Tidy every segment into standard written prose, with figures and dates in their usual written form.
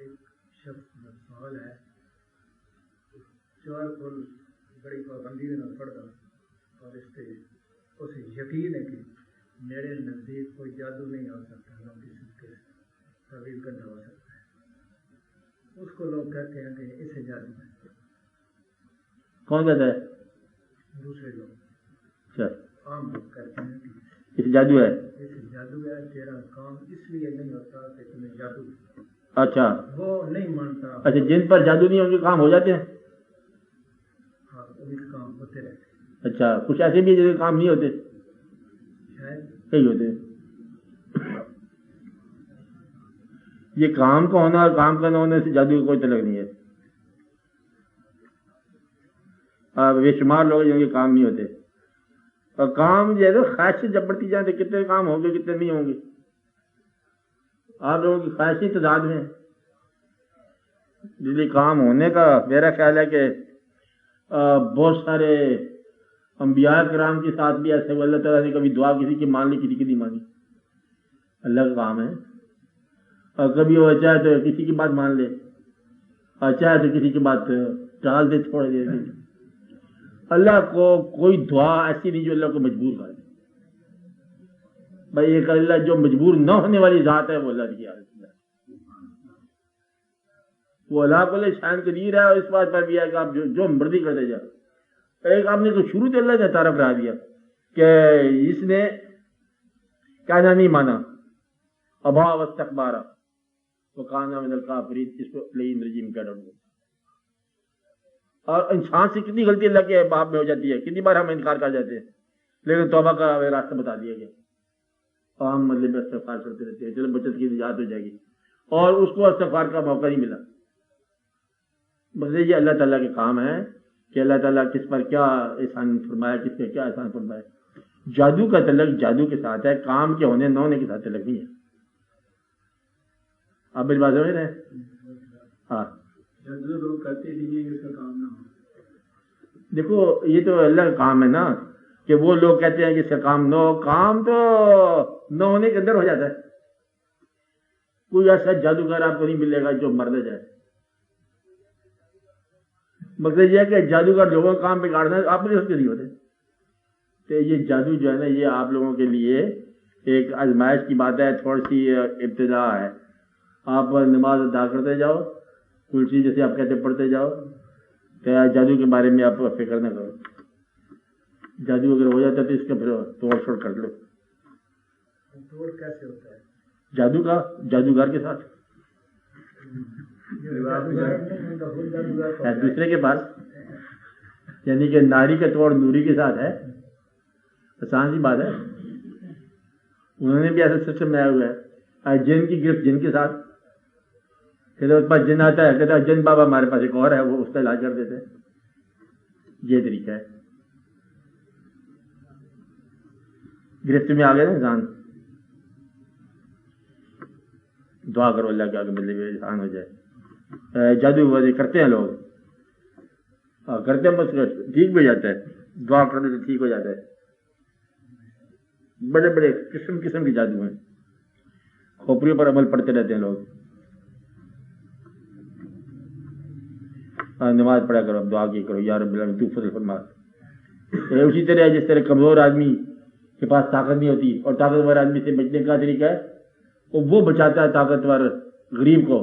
ایک شخص کا سوال ہے، چار کل بڑی پابندی نہ پڑھتا اور اسے یقین ہے کہ میرے نزدیک کوئی جادو نہیں آ سکتا، نہ کسی کے تعویذ کرنا ہو سکتا ہے، اس کو لوگ کہتے ہیں کہ اسے جادو ہے۔ کون کہتا ہے؟ دوسرے لوگ، اچھا، عام لوگ کہتے ہیں کہ اسے جادو ہے، اسے جادو ہے، تیرا کام اس لیے نہیں ہوتا کہ تمہیں جادو ہے۔ اچھا، وہ نہیں مانتا۔ اچھا، جن پر جادو نہیں ان کے کام ہو جاتے ہیں؟ ہاں، ان کے کام ہوتے رہتے ہیں۔ اچھا، کچھ ایسے بھی جن کے کام نہیں ہوتے؟ شاید کئی ہوتے ہیں۔ یہ کام کا ہونا اور کام کا نہ ہونے سے جادو کا کوئی تعلق نہیں ہے۔ بے شمار لوگ جن کے کام نہیں ہوتے، اور کام جو ہے خواہشیں جب بڑھتی جائیں تو کتنے کام ہوں گے کتنے نہیں ہوں گے۔ آپ لوگوں کی خواہشیں تعداد میں، اس لیے کام ہونے کا میرا خیال ہے کہ بہت سارے انبیاء کرام کے ساتھ بھی ایسے اللہ تعالیٰ نے کبھی دعا کسی کی مان لی، کسی کی نہیں مانی۔ اللہ کا کام ہے، اور کبھی وہ چاہے تو کسی کی بات مان لے اور چاہے تو کسی کی بات ٹال دے، چھوڑ دے۔ اللہ کو کوئی دعا ایسی نہیں جو اللہ کو مجبور کر دے۔ بھائی ایک اللہ جو مجبور نہ ہونے والی ذات ہے، وہ اللہ کی حالت ہے، وہ اللہ کو شان قدیر ہے، اور اس بات پر بھی ہے کہ آپ جو مرضی کرتے جاؤ۔ ایک آپ نے تو شروع سے اللہ نے تعارف کرا دیا کہ اس نے کہنا نہیں مانا، ابا واستکبر وکان من الکافرین، اس کو لئین رجیم کا ڈر۔ اور انسان سے کتنی غلطی اللہ کے باب میں ہو جاتی ہے، کتنی بار ہم انکار کر جاتے ہیں، لیکن توبہ کا راستہ بتا دیا گیا، اور ہم مطلب استغفار کرتے رہتے ہیں، چلو بچت کی نجات ہو جائے گی، اور اس کو استغفار کا موقع نہیں ملا۔ بس یہ اللہ تعالیٰ کے کام ہے کہ اللہ تعالیٰ کس پر کیا احسان فرمایا، کس پہ کیا احسان فرمایا۔ جادو کا تعلق جادو کے ساتھ ہے، کام کے ہونے نہ ہونے کے ساتھ تعلق نہیں ہے۔ آپ میری بات سمجھ رہے ہیں؟ ہاں، جادو لوگ کرتے لیجیے اس کا کام نہ ہو۔ دیکھو یہ تو اللہ کا کام ہے نا، کہ وہ لوگ کہتے ہیں کہ اس کا کام نہ ہو، کام تو نہ ہونے کے اندر ہو جاتا ہے۔ کوئی ایسا جادوگر آپ کو نہیں ملے گا جو مر نہ جائے۔ مقصد یہ ہے کہ جادوگر لوگوں کا کام بگاڑنا ہے، آپ اس کے نہیں ہوتے۔ تو یہ جادو جو ہے نا، یہ آپ لوگوں کے لیے ایک آزمائش کی بات ہے، تھوڑی سی ابتدا ہے۔ آپ نماز ادا کرتے جاؤ، کلسی جیسے آپ کہتے پڑھتے جاؤ، تو جادو کے بارے میں آپ فکر نہ کرو۔ جادو اگر ہو جاتا ہے تو اس کا پھر توڑ چھوڑ کر لو۔ توڑ کیسے ہوتا ہے؟ جادو کا جادوگر کے ساتھ، دوسرے کے پاس، یعنی کہ ناری کا توڑ نوری کے ساتھ ہے، آسان سی بات ہے۔ انہوں نے بھی ایسا سسٹم بنایا ہوا ہے۔ جن کی گرفت جن کے ساتھ، پھر اس پاس جن آتا ہے، کہتا ہے جن بابا ہمارے پاس ایک اور ہے، وہ اس کا علاج کر دیتے ہیں۔ یہ طریقہ ہے، گرفت میں آ گئے نا انسان۔ دعا کرو اللہ کے آگے مطلب آسان ہو جائے۔ جادو بازی کرتے ہیں لوگ، کرتے ہیں، بس ٹھیک بھی ہو جاتا ہے، دعا کرنے سے ٹھیک ہو جاتا ہے۔ بڑے بڑے قسم قسم کے جادو ہیں، کھوپڑیوں پر عمل پڑھتے رہتے ہیں لوگ۔ نماز پڑھا کرو، دعا کی کرو، یا رب العالمین تو فضل فرما۔ اسی طرح جس طرح کمزور آدمی کے پاس طاقت نہیں ہوتی، اور طاقتور آدمی سے بچنے کا طریقہ ہے وہ بچاتا ہے طاقتور غریب کو،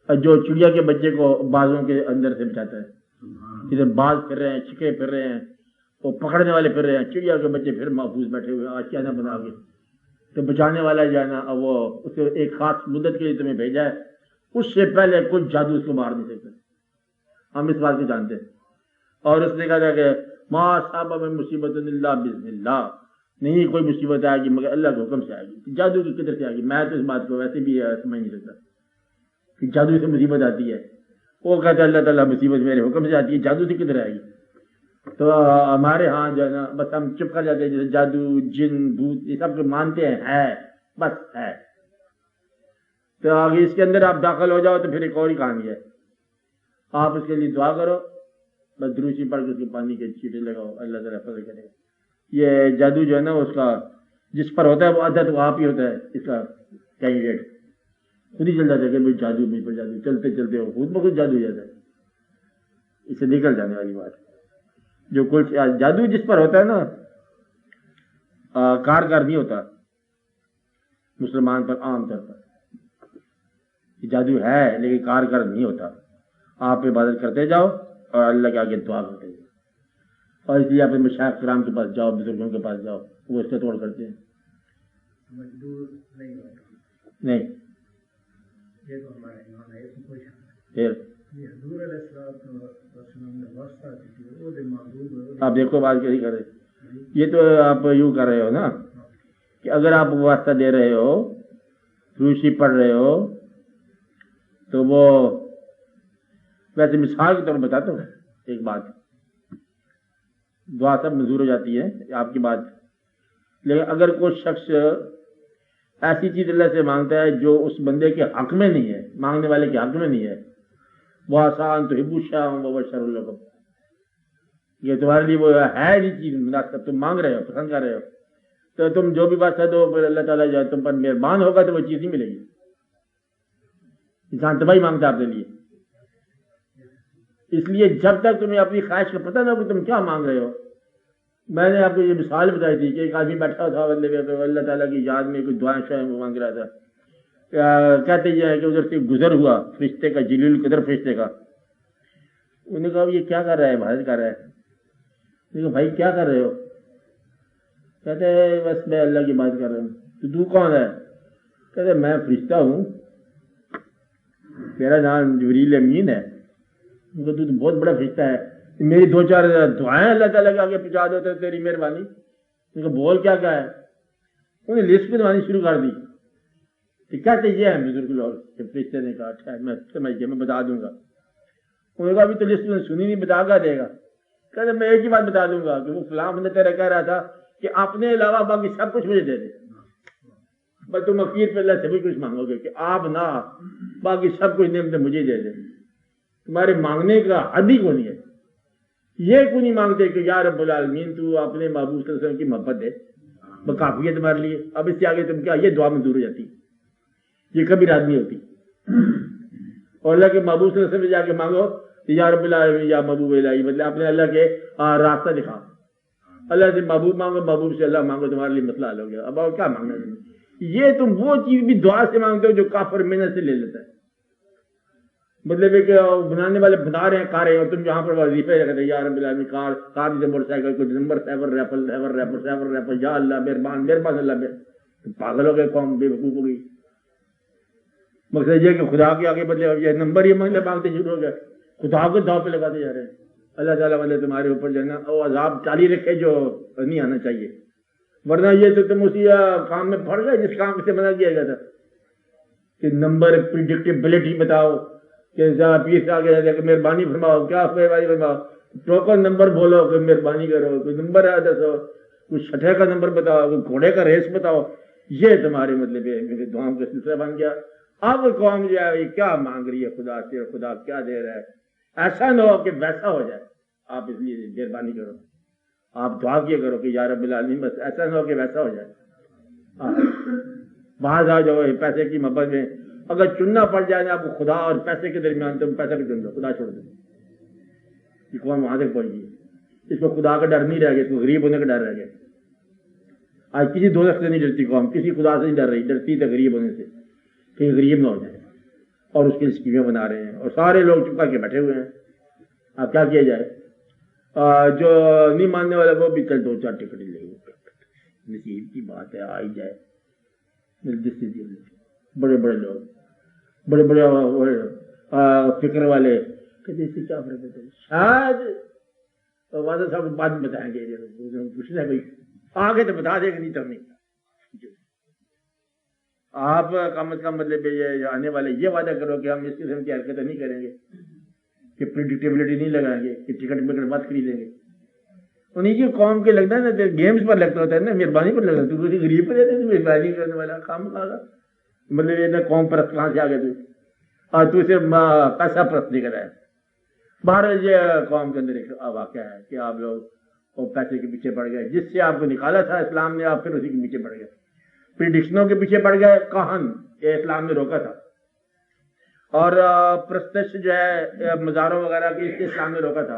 جو چڑیا کے بچے کو بازوں کے اندر سے بچاتا ہے۔ ادھر باز پھر رہے ہیں، چھکے پھر رہے ہیں، وہ پکڑنے والے پھر رہے ہیں، چڑیا کے بچے پھر محفوظ بیٹھے ہوئے ہیں آشیانہ بنا کے۔ تو بچانے والا جو ہے نا، وہ اس کو ایک خاص مدت کے لیے تمہیں بھیجا ہے، اس سے پہلے کچھ جادو اس کو مار نہیں سکتے، ہم اس بات کو جانتے ہیں۔ اور اس نے کہا کہ ما اصاب من مصیبت الا باذن اللہ، نہیں کوئی مصیبت آئے گی مگر اللہ کے حکم سے آئے گی۔ جادو کی قدر سے آئے گی، میں تو اس بات کو ویسے بھی سمجھ نہیں سکتا کہ جادو سے مصیبت آتی ہے۔ وہ کہتا ہے اللہ تعالیٰ مصیبت میرے حکم سے آتی ہے، جادو سے کدھر آئے گی؟ تو ہمارے ہاں جو ہے نا، بس ہم چپ کر جاتے ہیں، جیسے جادو جن بھوت یہ سب کو مانتے ہیں، ہے بس ہے۔ تو آگے اس کے اندر آپ داخل ہو جاؤ تو پھر ایک اور ہی کہانی ہے۔ آپ اس کے لیے دعا کرو، بس دروشی پڑھ کے اس کے پانی کے چھینٹے لگاؤ، اللہ تعالیٰ فضل کرے گا۔ یہ جادو جو ہے نا، اس کا جس پر ہوتا ہے وہ عادت وہ آپ ہی ہوتا ہے، اس کا کینڈیڈیٹ۔ خود ہی چل جاتا ہے کہ بھائی جادو مجھ پر جادو، چلتے چلتے ہو خود بخود جادو ہو جاتا ہے. اس سے نکل جانے والی بات. جو کچھ جادو جس پر ہوتا ہے نا کارگر نہیں ہوتا مسلمان پر عام طور پر. جادو ہے لیکن کارگر نہیں ہوتا. آپ عبادت کرتے جاؤ اور اللہ کے آگے دعا کرتے جاؤ. اور اس لیے آپ مشائخ کرام کے پاس جاؤ، بزرگوں کے پاس جاؤ، وہ اس کا توڑ کرتے ہیں. مجبور نہیں ہوتا نہیں یہ تو ہمارے ایمان ہے. اس میں کوئی شک نہیں. پھر یہ حضور علیہ السلام نے واسطہ کی وہ دے معبود آپ دیکھو بات کیسی کر رہے. یہ تو آپ یوں کر رہے ہو نا کہ اگر آپ واسطہ دے رہے ہو، روشی پڑھ رہے ہو، تو وہ ویسے مثال کے طور پر بتاتا ہوں ایک بات. دعا سب منظور ہو جاتی ہے آپ کی بات، لیکن اگر کوئی شخص ایسی چیز اللہ سے مانگتا ہے جو اس بندے کے حق میں نہیں ہے، مانگنے والے کے حق میں نہیں ہے، وہ آسان تو ہبو شاہ وہ شر القم، یہ تمہارے لیے وہ ہے نہیں چیز مناسب، تم مانگ رہے ہو، پسند کر رہے ہو، تو تم جو بھی واسطہ دو پھر اللہ تعالیٰ جو تم پر مہربان ہوگا تو وہ چیز نہیں ملے گی. انسان تباہی مانگتا ہے اپنے لیے. اس لیے جب تک تمہیں اپنی خواہش کا پتہ نہ ہو کہ تم کیا مانگ رہے ہو. میں نے آپ کو یہ مثال بتائی تھی کہ ایک آدمی بیٹھا تھا اللہ تعالیٰ کی یاد میں کوئی دعائیں شعائیں مانگ رہا تھا. کہتے یہ ہے کہ ادھر سے گزر ہوا فرشتے کا، جلیل القدر فرشتے کا. انہوں نے کہا یہ کیا کر رہا ہے؟ عبادت کر رہا ہے. میں نے کہا بھائی کیا کر رہے ہو؟ کہتے ہیں بس میں اللہ کی بات کر رہا ہوں. تو کون ہے؟ کہتے میں فرشتہ ہوں، میرا نام جبریل امین ہے. تو بہت بڑا فرشتہ ہے، میری دو چار دعائیں اللہ تعالیٰ کے آگے پہنچا دو تو تیری مہربانی. ان کو بول کیا ہے؟ انہیں لسٹ بنوانی شروع کر دی. کہتے یہ ہے بزرگ لوگ. فرشتے نے کہا اچھا میں سمجھ گیا، میں بتا دوں گا. انہوں نے کہا ابھی تو لسٹ میں سنی نہیں، بتا کر دے گا. کہتے میں ایک ہی بات بتا دوں گا کہ وہ فلاں بندہ تیرا کہہ رہا تھا کہ اپنے علاوہ باقی سب کچھ مجھے دے دے، بس تم اخیر پہ اللہ سے بھی کچھ مانگو گے کہ آپ نہ باقی سب کچھ نعمتیں مجھے دے دے. تمہارے مانگنے کا حد ہی کو نہیں ہے. یہ کیوں نہیں مانگتے کہ یا رب العالمین تو اپنے محبوب صلی اللہ علیہ وسلم کی محبت دے، وہ کافی ہے تمہارے لیے. اب اس سے آگے تم کیا؟ یہ دعا منظور ہو جاتی، یہ کبھی رات نہیں ہوتی. اور اللہ کے محبوب صلی اللہ علیہ وسلم جا کے مانگو یا رب العالمین یا محبوب الہی، مطلب اپنے اللہ کے راستہ دکھا. اللہ سے محبوب مانگو، محبوب سے اللہ مانگو، تمہارے لیے مسئلہ حل ہو گیا. اب اور کیا مانگنا ہے؟ یہ تم وہ چیز بھی دعا سے مانگتے ہو جو کافر محنت سے لے لیتا ہے. مطلب ہے کہ بنانے والے بنا رہے ہیں کاریں اور تم جہاں پر وظیفے رکھتے یا رب العالمین کار موٹر سائیکل کوئی نمبر سیور ریپل یا اللہ مہربان مہربان اللہ. پاگل ہو گئے قوم، بے وقوف ہو گئی. مقصد یہ کہ خدا کے آگے بدلے یہ نمبر یہ مانگتے شروع ہو گئے، خدا کو داؤ پہ لگاتے جا رہے ہیں. اللہ تعالیٰ والے تمہارے اوپر جو ہے نا وہ عذاب جاری رکھے جو نہیں آنا چاہیے، ورنہ یہ تو تم اسی کام میں پڑ گئے جس کام سے منع کیا گیا تھا کہ نمبر پریڈکٹیبلٹی بتاؤ کہ پیر سے آگے جا کے مہربانی فرماؤ. کیا مہربانی فرماؤ؟ ٹوکن نمبر بولو کہ مہربانی کرو، کوئی نمبر ہے دسو، کوئی چھٹے کا نمبر بتاؤ، کوئی گھوڑے کا ریس بتاؤ. یہ تمہارے مطلب ہے میرے دعاؤں کا سلسلہ بن گیا. اب قوم جو ہے یہ کیا مانگ رہی ہے خدا سے اور خدا کیا دے رہا ہے؟ ایسا نہ ہو کہ ویسا ہو جائے. آپ اس لیے مہربانی کرو، آپ دعا کیا کرو کہ یا رب العالمین بس ایسا نہ ہو کہ ویسا ہو جائے. باہر آ جاؤ پیسے کی محبت میں. اگر چننا پڑ جائے نا آپ کو خدا اور پیسے کے درمیان، تم پیسے کو چن دو، خدا چھوڑ دو. یہ قوم وہاں تک پہنچ گئی. اس کو خدا کا ڈر نہیں رہ گیا، اس کو غریب ہونے کا ڈر رہ گیا. آج کسی دوزخ سے نہیں ڈرتی قوم، کسی خدا سے نہیں ڈر رہی، ڈرتی تو غریب ہونے سے کہ غریب نہ ہو جائے. اور اس کی اسکیمیں بنا رہے ہیں اور سارے لوگ چپکا کے بیٹھے ہوئے ہیں. اب کیا کیا جائے؟ جو نہیں ماننے والا وہ بھی چل 2-4 ٹکٹ لے گا، نصیب کی بات ہے آ ہی جائے. بڑے بڑے لوگ، بڑے بڑے فکر والے کہتے اس سے کیا فرق ہے؟ شاید واضح صاحب بعد میں بتائیں گے، پوچھنا کوئی آگے تو بتا دے گا، نہیں تو نہیں. آپ کم از کم مطلب یہ آنے والے یہ وعدہ کرو کہ ہم اس قسم کی حرکتیں نہیں کریں گے، کہ پریڈکٹیبلٹی نہیں لگائیں گے، کہ ٹکٹ وکٹ مت خریدیں گے. انہیں کی قوم کے لگتا ہے نا گیمز پر لگتا ہوتا ہے نا، مہربانی پر لگتا ہے. تو کسی غریب پر دیتے ہیں مہربانی کرنے والا کام کھا گا، مطلب یہ نا قوم پرست کہاں سے آ گئے تو اور تو صرف پیسہ پرست نہیں کرا ہے. باہر یہ قوم کے اندر ایک واقعہ ہے کہ آپ لوگ پیسے کے پیچھے پڑ گئے، جس سے آپ کو نکالا تھا اسلام نے، آپ پھر اسی کے پیچھے پڑ گئے. پریڈکشنوں کے پیچھے پڑ گئے. کہن یہ اسلام نے روکا تھا اور پرستش جو ہے مزاروں وغیرہ کی، اس کے اسلام نے روکا تھا.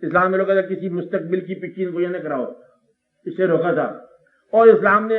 اسلام نے روکا تھا کسی مستقبل کی پکچر کو یہ نہ کراؤ، اس سے روکا تھا. اور اسلام نے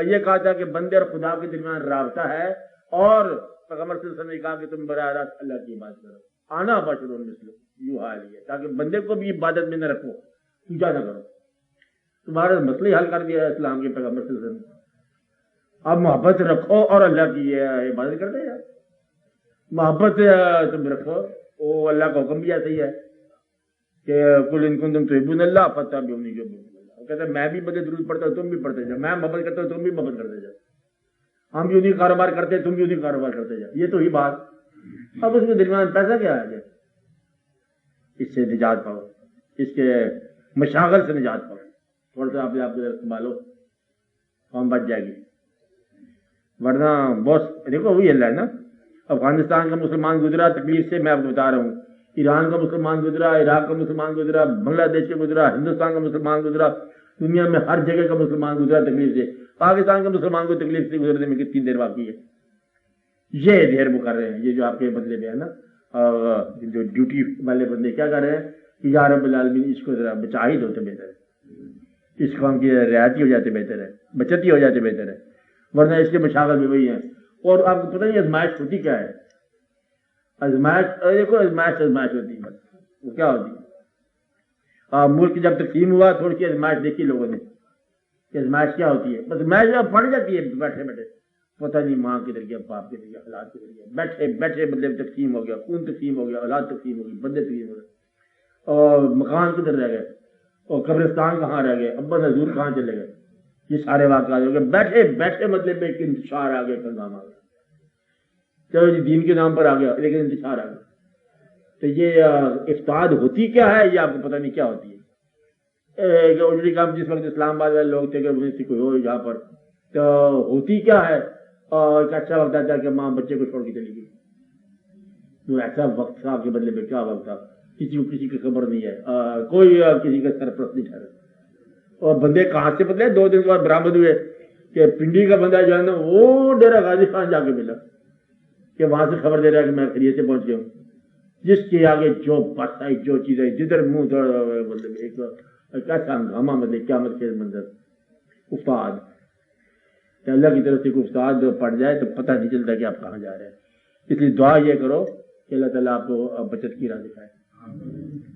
یہ کہا تھا کہ بندے اور خدا کے درمیان رابطہ ہے، اور پیغمبر صلی اللہ علیہ وسلم نے کہا کہ تم براہ راست اللہ کی عبادت کرو. آنا بشر مثلکم، یوں حال ہے، تاکہ بندے کو بھی عبادت میں نہ رکھو، پوجا نہ کرو. تمہارا مسئلہ حل کر دیا ہے اسلام کے پیغمبر صلی اللہ علیہ وسلم نے. اب محبت رکھو اور اللہ کی عبادت کرتے جاؤ. محبت تم رکھو، وہ اللہ کا حکم بھی ایسا ہی ہے کہ قل ان کنتم تحبون اللہ فاتبعونی یحببکم اللہ. وہ کہتا ہے میں بھی بدے درود پڑھتا ہوں، تم بھی پڑھتے جاؤ. میں محبت کرتا ہوں، تم بھی محبت کرتے جاؤ. ہم بھی انہیں کاروبار کرتے ہیں، تم بھی انہیں کاروبار کرتے جاؤ. یہ تو ہی بات. اب اس کے درمیان پیسہ کیا ہے؟ اس سے نجات پاؤ، اس کے مشاغل سے نجات پاؤ. تھوڑا سا آپ کو سنبھالو، کام بچ جائے گی. ورنہ بہت دیکھو وہی اللہ ہے نا. افغانستان کا مسلمان گزرا تکلیف سے، میں آپ کو بتا رہا ہوں. ایران کا مسلمان گزرا، عراق کا مسلمان گزرا، بنگلہ دیش کا گزرا، ہندوستان کا مسلمان گزرا، دنیا میں ہر جگہ کا مسلمان گزرا تکلیف سے. پاکستان کا مسلمان کو تکلیف سے گزرنے میں کتنی دیر باقی ہے؟ یہ دیر وہ کر رہے ہیں، یہ جو آپ کے بدلے میں ہے نا، جو ڈیوٹی والے بندے کیا کر رہے ہیں کہ یا رب العالمین اس کو ذرا بچا ہی دو تو بہتر ہے، اس قوم کی رعایت ہی ہو جاتے بہتر ہے، بچت ہی ہو جاتے بہتر ہے. ورنہ اس کے مشاغل بھی وہی ہیں. اور آپ کو پتہ نہیں آزمائش ہوتی کیا ہے؟ آزمائش دیکھو، آزمائش ہوتی ہے. بس وہ کیا ہوتی ہے؟ ملک جب تقسیم ہوا تھوڑی سی آزمائش دیکھی لوگوں نے کہ آزمائش کیا ہوتی ہے. بس آزمائش جب پڑ جاتی ہے بیٹھے بیٹھے، پتہ نہیں ماں کدھر گیا، باپ کدھر گیا، اولاد کدھر گیا. بیٹھے بیٹھے مطلب تقسیم ہو گیا، خون تقسیم ہو گیا، اولاد تقسیم ہو گئی، بندے تقسیم ہو گئے، اور مکان کدھر رہ گئے، اور قبرستان کہاں رہ گئے، ابا حضور کہاں چلے گئے. یہ سارے واقعات ہو گئے بیٹھے بیٹھے. مطلب ایک انتشار آ گیا، پیغام آ گیا. چلو جی دین کے نام پر آ گیا، لیکن انتشار آ گیا. تو یہ افتاد ہوتی کیا ہے یہ آپ کو پتہ نہیں کیا ہوتی ہے. اجڑی کام جس وقت اسلام آباد والے لوگ تھے کہ انہیں سے کوئی ہو یہاں پر، تو ہوتی کیا ہے؟ ایک اچھا وقت آتا ہے کہ ماں بچے کو چھوڑ کے چلی گئی. تو ایسا وقت تھا کے بدلے میں کیا وقت تھا؟ کسی کو کسی کی خبر نہیں ہے، کوئی کسی کا سرپرست نہیں ٹھہرا. اور بندے کہاں سے بدلے؟ 2 دن کے بعد برآمد ہوئے کہ پنڈی کا بندہ جو ہے نا وہ ڈیرا غازی خان جا کے ملا کہ وہاں سے خبر دے رہا ہے کہ میں خرید سے پہنچ گیا ہوں. جس کے آگے جو بات آئی، جو چیز آئی، جدھر منہ مطلب ایک ایسا ہنگامہ، مطلب قیامت کے منظر. استاد اللہ کی طرف سے کوئی استاد پڑ جائے تو پتہ نہیں چلتا کہ آپ کہاں جا رہے ہیں. اس لیے دعا یہ کرو کہ اللہ تعالیٰ آپ کو بچت کی راہ دکھائے.